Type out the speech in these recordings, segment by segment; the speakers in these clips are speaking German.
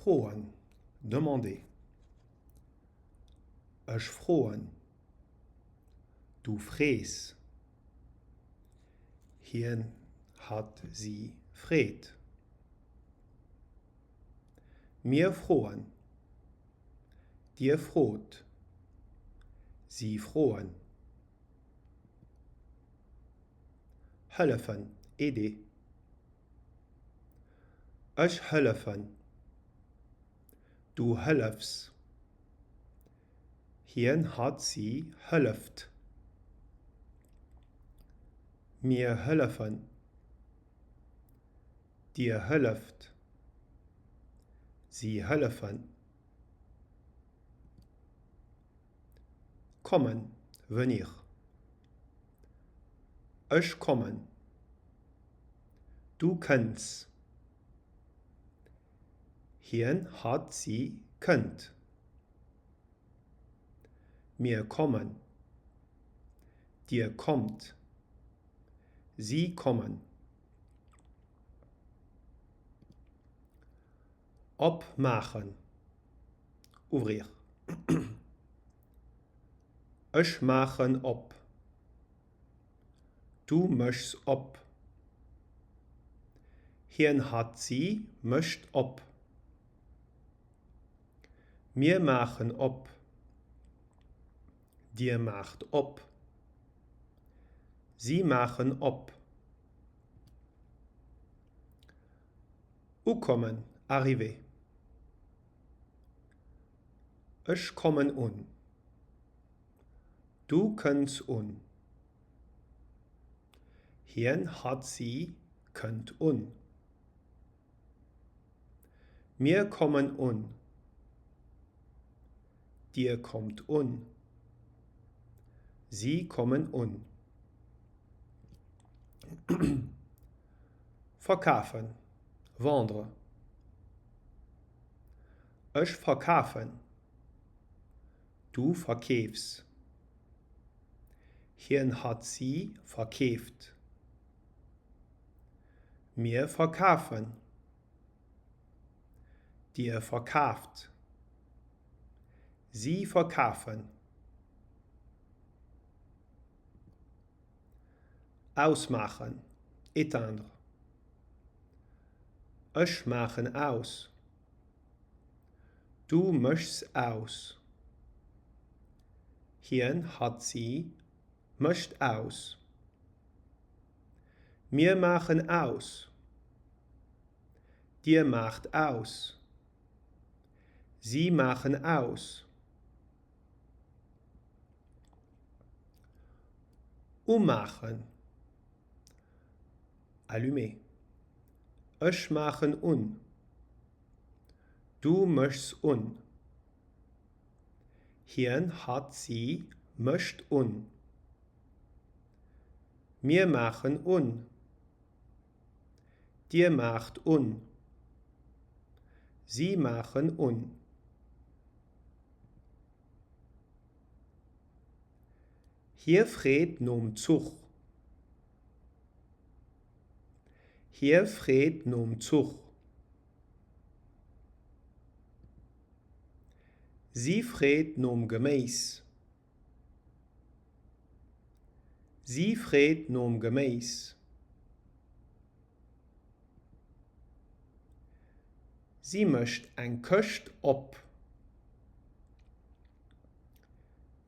frohen, demander. Ich frohen, du fräs. Hier hat sie Fred. Mir frohen, dir froht, sie frohen. Helfen, aider. Ich helfen, du helfst. Hier hat sie helft. Mir helfen, dir helft, sie helfen. Kommen, venir. Ich kommen, du kennst. Hier hat sie könnt. Mir kommen, dir kommt, sie kommen. Obmachen, ouvrir. Ich machen ob. Du möchtst ob. Hier hat sie möcht ob. Wir machen ob. Dir macht ob. Sie machen ob. U kommen, arriver. Ich kommen un. Du könnt un. Hier hat sie könnt un. Wir kommen un. Dir kommt un. Sie kommen un. Verkaufen, vendre. Ich verkaufen. Du verkaufst. Hier hat sie verkauft. Wir verkaufen. Dir verkauft. Sie verkaufen. Ausmachen, éteindre. Ich machen aus. Du möchtst aus. Hier hat sie möcht aus. Wir machen aus. Dir macht aus. Sie machen aus. Ummachen. Allumer. Ich machen un. Du möchtst un. Hier hat sie möcht un. Wir machen un. Dir macht un. Sie machen un. Hier fred nom Zug. Hier fred nom Zug. Sie fred nom Gemäß. Sie fred nom Gemäß. Sie möcht ein Köcht ob.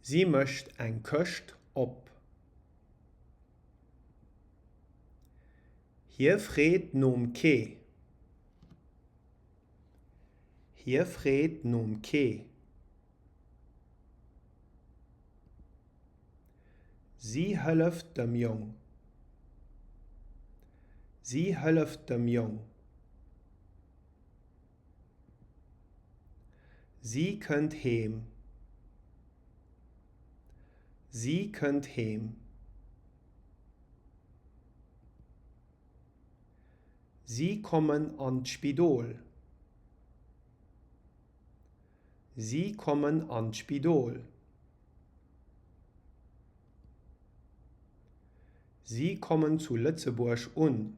Sie möcht ein Köcht ob. Hier fred nom Ke. Hier fred nom Ke. Sie helft dem Jung. Sie helft dem Jung. Sie könnt heim. Sie könnt heim. Sie kommen an Spidol. Sie kommen an Spidol. Sie kommen zu Lützeburg un.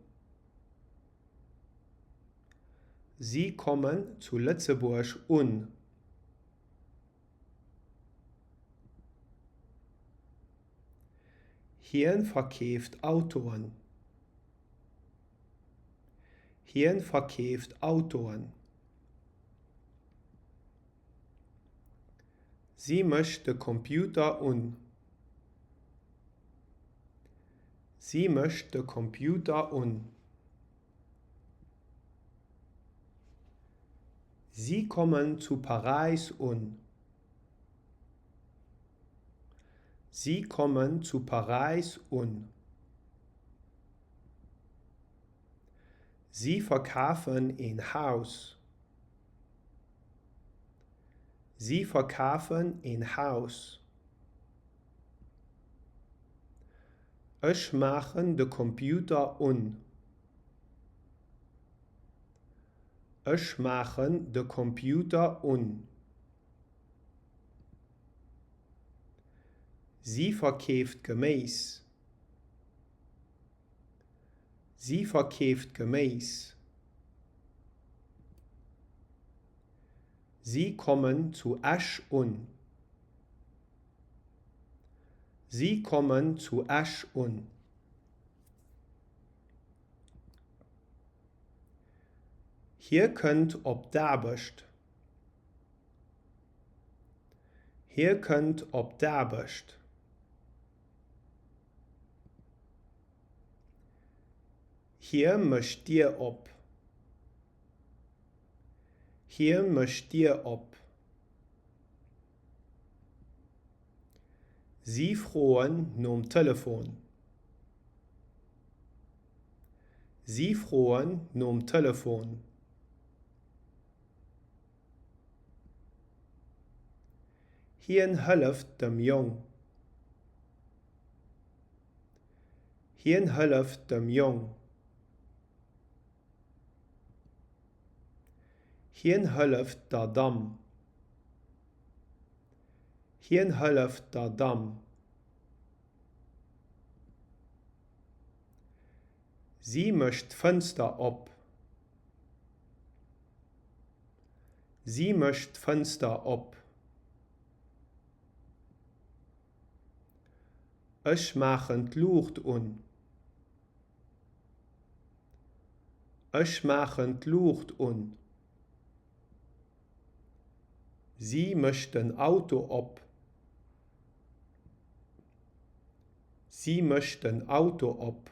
Sie kommen zu Lützeburg un. Hien verkauft Autoren. Hien verkauft Autoren. Sie möchte Computer un. Sie möchte Computer un. Sie kommen zu Paris un. Sie kommen zu Paris un. Sie verkaufen ein Haus. Sie verkaufen ein Haus. Ich machen de Computer un. Ich machen de Computer un. Sie verkauft Gemüse. Sie verkauft Gemüse. Sie kommen zu Asch un. Sie kommen zu Asch un. Hier könnt ob Dabest. Hier könnt ob Dabest. Hier möcht ihr ob. Hier möcht ihr ob. Sie frohen nom Telefon. Sie frohen nom Telefon. Hien helft dem Jong. Hien helft dem Jong. Hien helft der Dam. Hien helft der Dam. Sie möcht Fenster op. Sie möcht Fenster op. Ich machen Lucht un. Ich machen Lucht un. Sie möchten Auto op. Sie möchten Auto op.